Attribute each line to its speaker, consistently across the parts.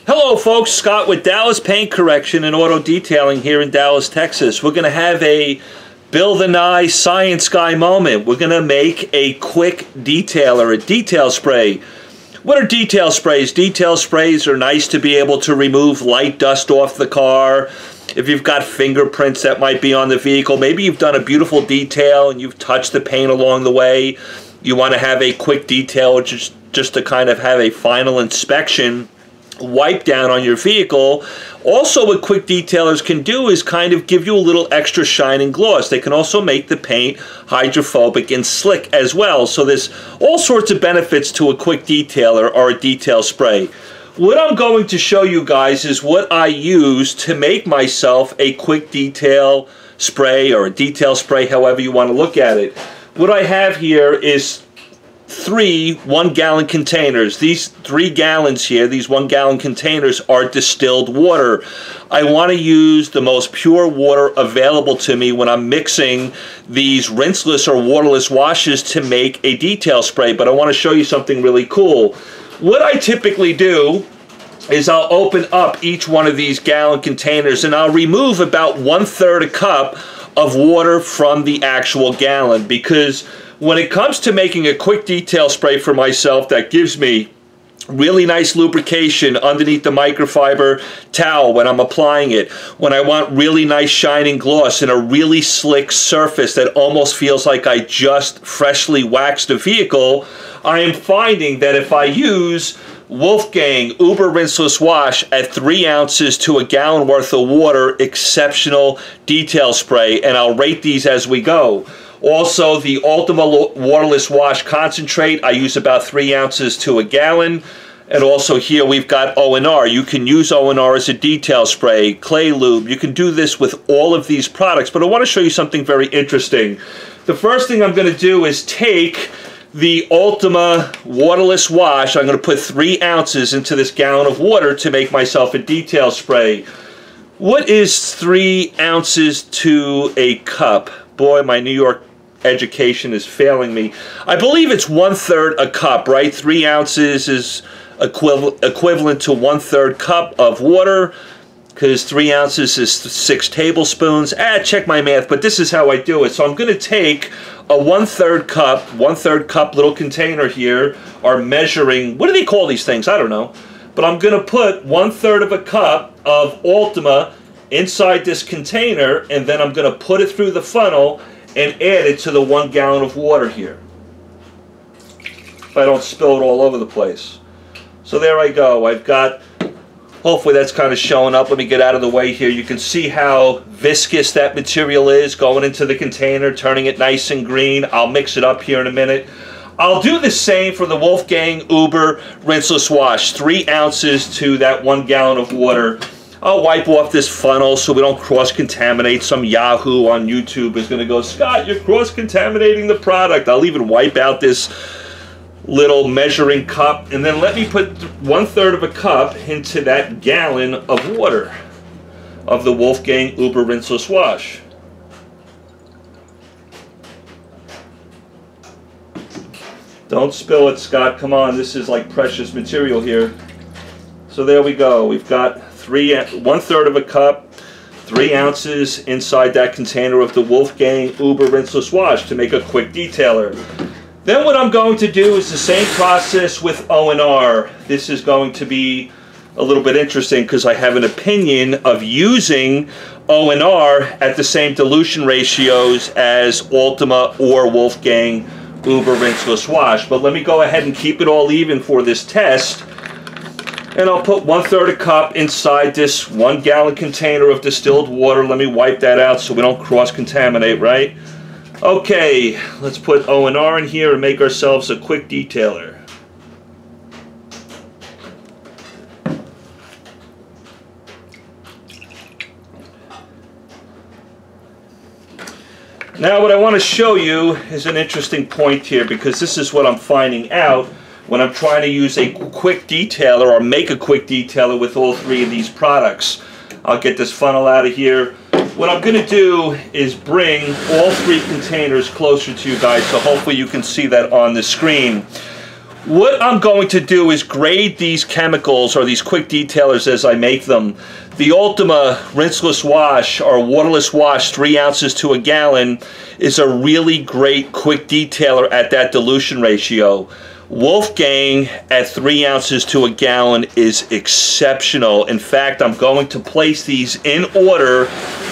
Speaker 1: Hello folks, Scott with Dallas Paint Correction and Auto Detailing here in Dallas, Texas. We're going to have a Bill the Nye Science Guy moment. We're going to make a quick detailer, a detail spray. What are detail sprays? Detail sprays are nice to be able to remove light dust off the car. If you've got fingerprints that might be on the vehicle, maybe you've done a beautiful detail and you've touched the paint along the way. You want to have a quick detail just to kind of have a final inspection, wipe down on your vehicle. Also, what quick detailers can do is kind of give you a little extra shine and gloss. They can also make the paint hydrophobic and slick as well. So there's all sorts of benefits to a quick detailer or a detail spray. What I'm going to show you guys is what I use to make myself a quick detail spray or a detail spray, however you want to look at it. What I have here is 3 1-gallon containers. These 3 gallons here, these 1-gallon containers, are distilled water. I want to use the most pure water available to me when I'm mixing these rinseless or waterless washes to make a detail spray, but I want to show you something really cool. What I typically do is I'll open up each one of these gallon containers and I'll remove about 1/3 a cup of water from the actual gallon, because when it comes to making a quick detail spray for myself that gives me really nice lubrication underneath the microfiber towel when I'm applying it, when I want really nice shining gloss and a really slick surface that almost feels like I just freshly waxed a vehicle, I am finding that if I use Wolfgang Uber Rinseless Wash at 3 ounces to a gallon worth of water, exceptional detail spray, and I'll rate these as we go. Also, the Ultima Waterless Wash Concentrate, I use about 3 ounces to a gallon. And also here we've got O&R. You can use O&R as a detail spray, clay lube. You can do this with all of these products. But I want to show you something very interesting. The first thing I'm going to do is take the Ultima Waterless Wash. I'm going to put 3 ounces into this gallon of water to make myself a detail spray. What is 3 ounces to a cup? Boy, my New York education is failing me. I believe it's 1/3 a cup, right? 3 ounces is equivalent to 1/3 cup of water, because 3 ounces is 6 tablespoons. Check my math, but this is how I do it. So I'm going to take a 1/3 cup little container here, or measuring, what do they call these things? I don't know. But I'm going to put 1/3 of a cup of Ultima inside this container, and then I'm going to put it through the funnel and add it to the 1 gallon of water here, if I don't spill it all over the place. So there I go. I've got, hopefully that's kind of showing up. Let me get out of the way here. You can see how viscous that material is going into the container, turning it nice and green. I'll mix it up here in a minute. I'll do the same for the Wolfgang Uber Rinseless Wash, 3 ounces to that 1 gallon of water. I'll wipe off this funnel so we don't cross-contaminate. Some Yahoo on YouTube is going to go, Scott, you're cross-contaminating the product. I'll even wipe out this little measuring cup, and then let me put 1/3 of a cup into that gallon of water of the Wolfgang Uber Rinseless Wash. Don't spill it, Scott. Come on, this is like precious material here. So there we go. We've got 1/3 of a cup, 3 ounces inside that container of the Wolfgang Uber Rinseless Wash to make a quick detailer. Then what I'm going to do is the same process with O&R. This is going to be a little bit interesting because I have an opinion of using O&R at the same dilution ratios as Ultima or Wolfgang Uber Rinseless Wash. But let me go ahead and keep it all even for this test. And I'll put 1/3 a cup inside this 1 gallon container of distilled water. Let me wipe that out so we don't cross-contaminate, right? Okay, let's put O&R in here and make ourselves a quick detailer. Now what I want to show you is an interesting point here, because this is what I'm finding out when I'm trying to use a quick detailer or make a quick detailer with all 3 of these products. I'll get this funnel out of here. What I'm going to do is bring all 3 containers closer to you guys, so hopefully you can see that on the screen. What I'm going to do is grade these chemicals, or these quick detailers, as I make them. The Ultima rinseless wash, or waterless wash, 3 ounces to a gallon, is a really great quick detailer at that dilution ratio. Wolfgang at 3 ounces to a gallon is exceptional. In fact, I'm going to place these in order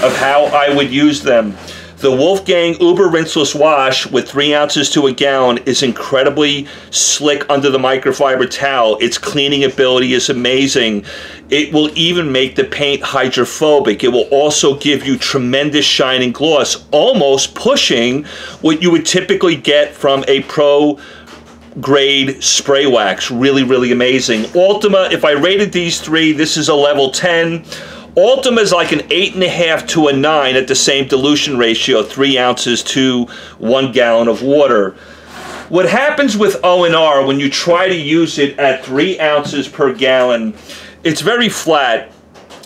Speaker 1: of how I would use them. The Wolfgang Uber Rinseless Wash with 3 ounces to a gallon is incredibly slick under the microfiber towel. Its cleaning ability is amazing. It will even make the paint hydrophobic. It will also give you tremendous shine and gloss, almost pushing what you would typically get from a pro grade spray wax. Really, really amazing. Ultima, if I rated these 3, this is a level 10. Ultima is like an 8.5 to a 9 at the same dilution ratio, 3 ounces to 1 gallon of water. What happens with O&R when you try to use it at 3 ounces per gallon, it's very flat.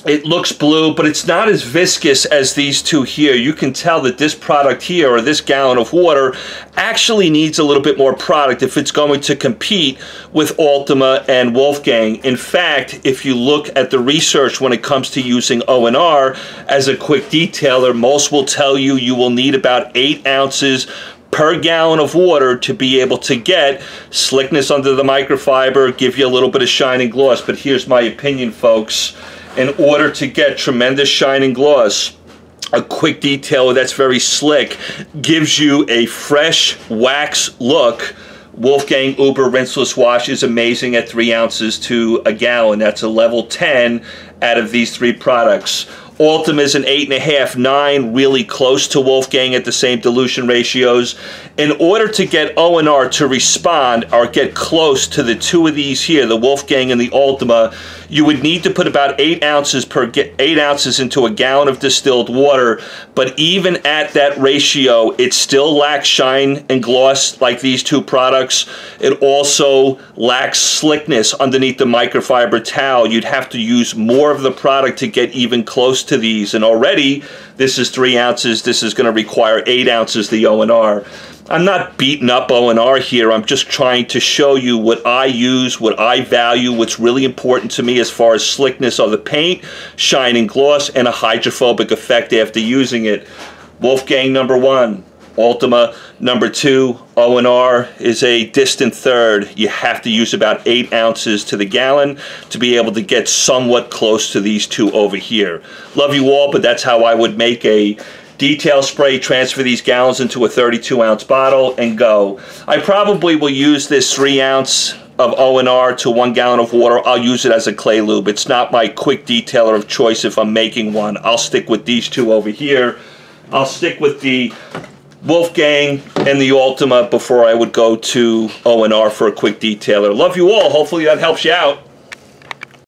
Speaker 1: It looks blue, but it's not as viscous as these two here. You can tell that this product here, or this gallon of water, actually needs a little bit more product if it's going to compete with Ultima and Wolfgang. In fact, if you look at the research when it comes to using O&R as a quick detailer, most will tell you you will need about 8 ounces per gallon of water to be able to get slickness under the microfiber, give you a little bit of shine and gloss. But here's my opinion, folks. In order to get tremendous shine and gloss, a quick detailer that's very slick gives you a fresh wax look. Wolfgang Uber Rinseless Wash is amazing at 3 ounces to a gallon. That's a level 10 out of these 3 products. Ultima is an 8.5, 9, really close to Wolfgang at the same dilution ratios. In order to get O&R to respond or get close to the 2 of these here, the Wolfgang and the Ultima, you would need to put about 8 ounces into a gallon of distilled water. But even at that ratio, it still lacks shine and gloss like these 2 products. It also lacks slickness underneath the microfiber towel. You'd have to use more of the product to get even close to these. And already, this is 3 ounces. This is going to require 8 ounces, the O&R. I'm not beating up O&R here. I'm just trying to show you what I use, what I value, what's really important to me as far as slickness of the paint, shine and gloss, and a hydrophobic effect after using it. Wolfgang number 1, Ultima number 2, O&R is a distant third. You have to use about 8 ounces to the gallon to be able to get somewhat close to these 2 over here. Love you all, but that's how I would make a detail spray, transfer these gallons into a 32-ounce bottle, and go. I probably will use this 3 ounce of O&R to 1 gallon of water. I'll use it as a clay lube. It's not my quick detailer of choice if I'm making one. I'll stick with these 2 over here. I'll stick with the Wolfgang and the Ultima before I would go to O&R for a quick detailer. Love you all. Hopefully that helps you out.